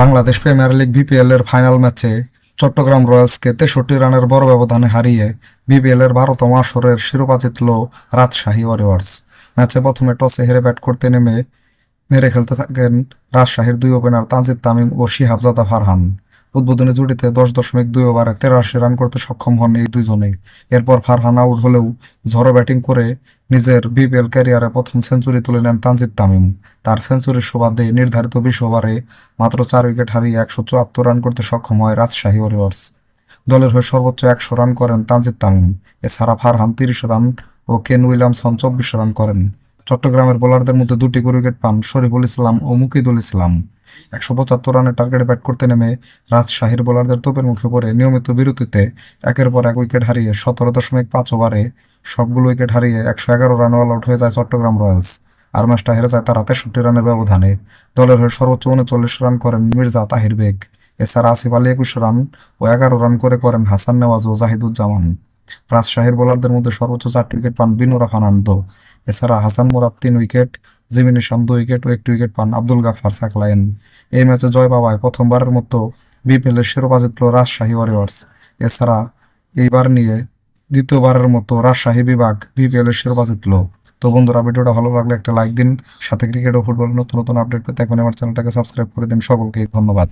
Bangladesh premier league BPL এর final ম্যাচে চট্টগ্রাম রয়্যালসকে 63 রানের বড় ব্যবধানে হারিয়ে বিপিএল এর 12তম আসরের শিরোপা জিতল রাজশাহী ওয়ারিয়র্স। ম্যাচে প্রথমে টসে হেরে ব্যাট করতে নেমে মেরে খেলতে থাকেন রাজশাহীর দুই ওপেনার তানজিদ তামিম ও শিহাবজাদা ফারহান। উদ্বোধনী জুটিতে 10.2 ওভারে 83 রান করতে সক্ষম হন এই দুজনেই। এরপর ফারহান আউট হলেও ঝড়ো ব্যাটিং করে নিজের বিপিএল ক্যারিয়ারে প্রথম সেঞ্চুরি তুলে নেন তানজিদ তামিম। তার সেঞ্চুরির সুবাদে নির্ধারিত 20 ওভারে মাত্র 4 উইকেট হারিয়ে 174 রান করতে সক্ষম হয় রাজশাহী ওয়ারিয়র্স। দলের হয়ে সর্বোচ্চ 100 রান করেন তানজিদ তামিম। এছাড়া ফারহান 30 রান ও কেন উইলিয়ামসন 24 রান করেন। চট্টগ্রামের বোলারদের মধ্যে 2টি উইকেট পান শরীফুল ইসলাম ও মুকিদুল ইসলাম। 175 রানের টার্গেটে ব্যাট করতে নেমে রাজশাহীর বোলারদের তোপের মুখে পড়ে নিয়মিত বিরতিতে একের পর এক উইকেট হারিয়ে 17.5 ওভারে সবগুলো উইকেট হারিয়ে 111 রানে অল আউট হয়ে যায় চট্টগ্রাম রয়্যালস। আর ম্যাচটা হেরে যায় তারা 63 রানের ব্যবধানে। দলের হয়ে সর্বোচ্চ 39 রান করেন মির্জা তাহির বেগ। এছাড়া আসিফ আলী 21 রান ও 11 রান করেন হাসান নেওয়াজ ও জাহিদুজ্জামান। রাজশাহীর বোলারদের মধ্যে সর্বোচ্চ 4টি উইকেট পান বিনুরা ফার্নান্দো। এছাড়া হাসান মুরাদ 3 উইকেট, জিমিন ইসলাম 2 উইকেট ও 1টি উইকেট পান আব্দুল গাফফার সাকলায়েন। এই ম্যাচে জয় পাওয়ায় প্রথমবারের মতো বিপিএল এর শিরোপা জিতল রাজশাহী ওয়ারিয়র্স। এছাড়া এইবার নিয়ে দ্বিতীয়বারের মতো রাজশাহী বিভাগ বিপিএল এর শিরোপা জিতল। তো বন্ধুরা, ভিডিওটা ভালো লাগলে একটা লাইক দিন। সাথে ক্রিকেট ও ফুটবল নতুন নতুন আপডেট পেতে এখন আমার চ্যানেলটাকে সাবস্ক্রাইব করে দিন। সকলকে ধন্যবাদ।